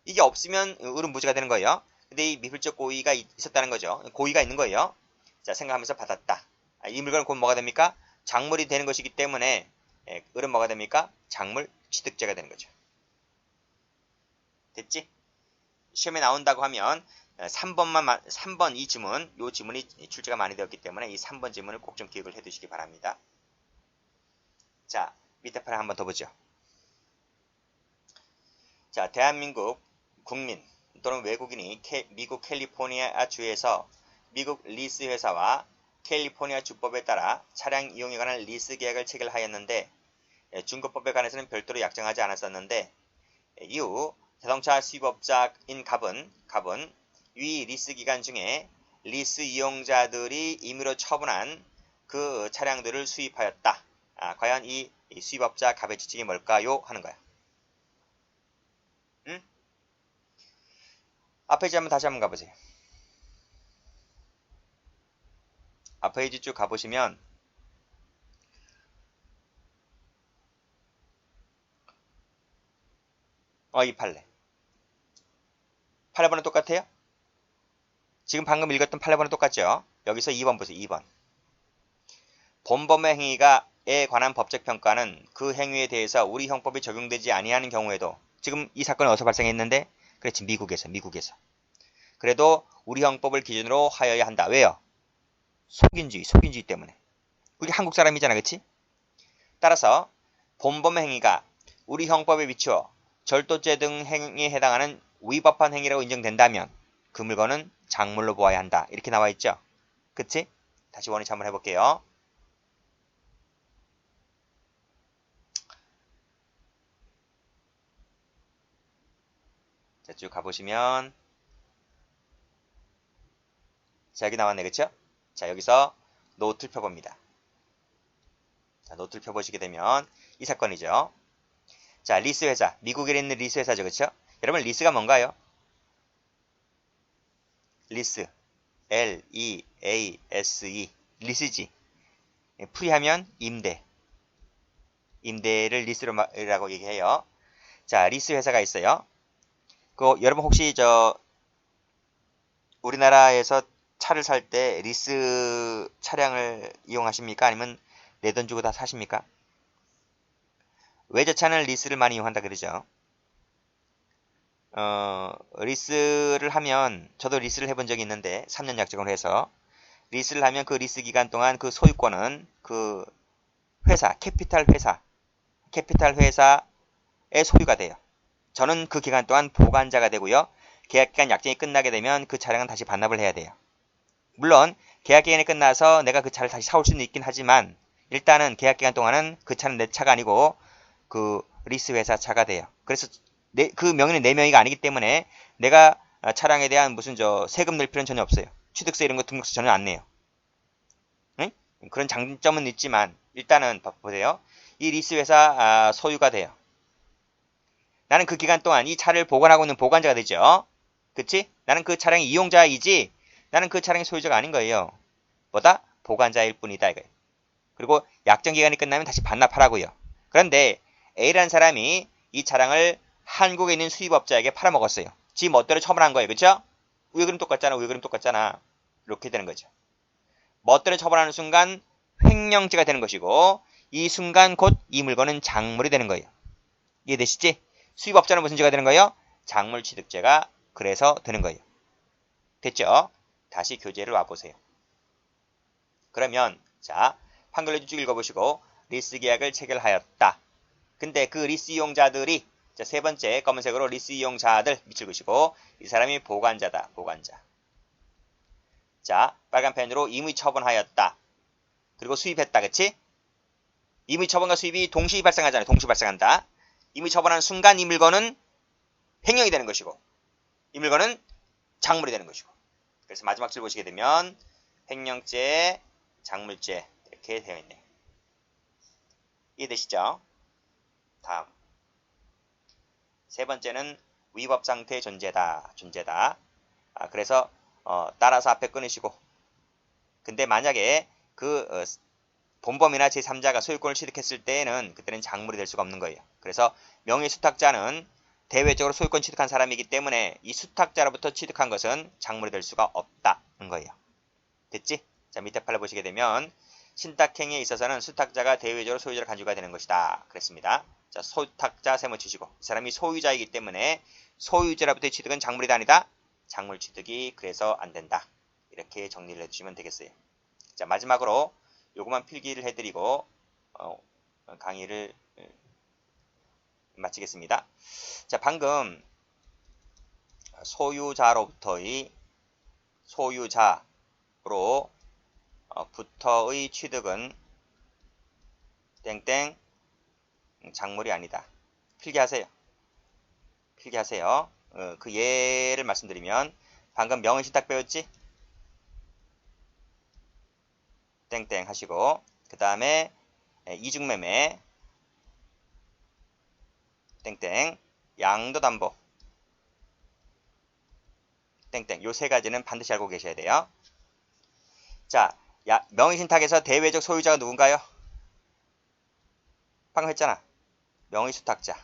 A: 이게 없으면 을은 무죄가 되는 거예요. 근데 이 미필적 고의가 있었다는 거죠. 고의가 있는 거예요. 자, 생각하면서 받았다. 이 물건은 곧 뭐가 됩니까? 작물이 되는 것이기 때문에 을은 뭐가 됩니까? 작물 취득죄가 되는 거죠. 됐지? 시험에 나온다고 하면 3번 이 지문, 이 지문이 출제가 많이 되었기 때문에 이 3번 지문을 꼭 좀 기억을 해두시기 바랍니다. 자, 밑에 판을 한번 더 보죠. 자, 대한민국 국민 또는 외국인이 미국 캘리포니아 주에서 미국 리스 회사와 캘리포니아 주법에 따라 차량 이용에 관한 리스 계약을 체결하였는데 중국법에 관해서는 별도로 약정하지 않았었는데 이후 자동차 수입업자인 갑은 위 리스 기간 중에 리스 이용자들이 임의로 처분한 그 차량들을 수입하였다. 과연 이 수입업자 갑의 지칭이 뭘까요? 하는 거야. 응? 앞 페이지 다시 한번 가보세요. 앞 페이지 쭉 가보시면 이 판례. 판례번호 똑같아요? 지금 방금 읽었던 판례번호 똑같죠? 여기서 2번 보세요. 2번. 본범의 행위가 관한 법적 평가는 그 행위에 대해서 우리 형법이 적용되지 아니하는 경우에도 지금 이 사건은 어디서 발생했는데? 그렇지, 미국에서. 그래도 우리 형법을 기준으로 하여야 한다. 왜요? 속인주의 때문에. 우리 한국 사람이잖아, 그치? 따라서 본범 행위가 우리 형법에 비추어 절도죄 등 행위에 해당하는 위법한 행위라고 인정된다면 그 물건은 작물로 보아야 한다. 이렇게 나와 있죠? 그치? 다시 원위치 한번 해볼게요. 자, 쭉 가보시면 자, 여기 나왔네, 그쵸? 자, 여기서 노트를 펴봅니다. 자, 노트를 펴보시게 되면 이 사건이죠. 자, 리스 회사. 미국에 있는 리스 회사죠, 그쵸? 여러분, 리스가 뭔가요? 리스. L-E-A-S-E. 리스지. 풀이하면 임대. 임대를 리스라고 얘기해요. 자, 리스 회사가 있어요. 여러분 혹시 우리나라에서 차를 살 때 리스 차량을 이용하십니까? 아니면 내 돈 주고 다 사십니까? 외제차는 리스를 많이 이용한다 그러죠. 리스를 하면 저도 리스를 해본 적이 있는데 3년 약정을 해서 리스를 하면 그 리스 기간 동안 그 소유권은 그 회사, 캐피탈 회사의 소유가 돼요. 저는 그 기간 동안 보관자가 되고요. 계약기간 약정이 끝나게 되면 그 차량은 다시 반납을 해야 돼요. 물론 계약기간이 끝나서 내가 그 차를 다시 사올 수는 있긴 하지만 일단은 계약기간 동안은 그 차는 내 차가 아니고 그 리스 회사 차가 돼요. 그래서 그 명의는 내 명의가 아니기 때문에 내가 차량에 대한 무슨 세금 낼 필요는 전혀 없어요. 취득세 이런 거 등록세 전혀 안 내요. 응? 그런 장점은 있지만 일단은 보세요. 이 리스 회사 소유가 돼요. 나는 그 기간 동안 이 차를 보관하고 있는 보관자가 되죠. 그치? 나는 그 차량의 이용자이지 나는 그 차량의 소유자가 아닌 거예요. 뭐다? 보관자일 뿐이다 이거예요. 그리고 약정 기간이 끝나면 다시 반납하라고요. 그런데 A라는 사람이 이 차량을 한국에 있는 수입업자에게 팔아먹었어요. 지 멋대로 처분한 거예요. 그쵸? 우여그림 똑같잖아. 이렇게 되는 거죠. 멋대로 처분하는 순간 횡령죄가 되는 것이고 이 순간 곧 이 물건은 작물이 되는 거예요. 이해되시지? 수입업자는 무슨 죄가 되는 거예요? 작물 취득죄가 그래서 되는 거예요. 됐죠? 다시 교재를 와보세요. 그러면 자 판결로 쭉 읽어보시고 리스 계약을 체결하였다. 근데 그 리스 이용자들이 자, 세 번째 검은색으로 리스 이용자들 밑줄 그시고 이 사람이 보관자다. 보관자. 자 빨간 펜으로 임의 처분하였다. 그리고 수입했다. 그치? 임의 처분과 수입이 동시 발생하잖아요. 동시 발생한다. 임의 처분하는 순간 이 물건은 횡령이 되는 것이고 이 물건은 작물이 되는 것이고 그래서 마지막 줄 보시게 되면 횡령죄, 작물죄 이렇게 되어 있네요. 이해되시죠? 다음 세 번째는 위법 상태의 존재다. 그래서 따라서 앞에 끊으시고 근데 만약에 본범이나 제3자가 소유권을 취득했을 때에는 그때는 작물이 될 수가 없는 거예요. 그래서 명의수탁자는 대외적으로 소유권 취득한 사람이기 때문에 이 수탁자로부터 취득한 것은 작물이 될 수가 없다는 거예요. 됐지? 자 밑에 판을 보시게 되면 신탁행위에 있어서는 수탁자가 대외적으로 소유자를 간주가 되는 것이다. 그랬습니다. 자 소탁자 세모 치시고 이 사람이 소유자이기 때문에 소유자로부터의 취득은 작물이다 아니다? 작물 취득이 그래서 안 된다. 이렇게 정리를 해주시면 되겠어요. 자 마지막으로 요것만 필기를 해드리고 강의를 마치겠습니다. 자 방금 소유자로부터의 부터의 취득은 땡땡 작물이 아니다. 필기하세요. 그 예를 말씀드리면 방금 명의신탁 배웠지? 땡땡 하시고 그 다음에 이중매매 땡땡 양도담보 땡땡 요 세 가지는 반드시 알고 계셔야 돼요. 자 명의신탁에서 대외적 소유자가 누군가요? 방금 했잖아. 명의수탁자.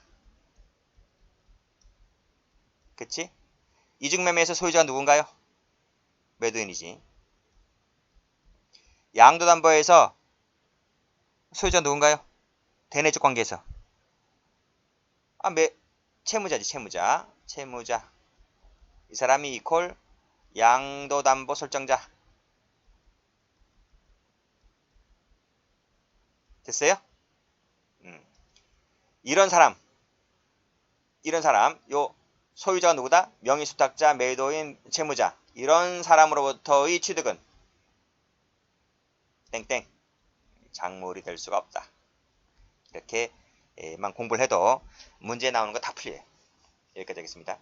A: 그치? 이중매매에서 소유자가 누군가요? 매도인이지. 양도담보에서 소유자 누군가요? 대내적 관계에서. 채무자지, 채무자. 채무자. 이 사람이 이퀄 양도담보 설정자. 됐어요? 이런 사람, 요 소유자가 누구다? 명의수탁자, 매도인, 채무자. 이런 사람으로부터의 취득은 땡땡 작물이 될 수가 없다. 이렇게만 공부를 해도 문제 나오는 거 다 풀려요. 여기까지 하겠습니다.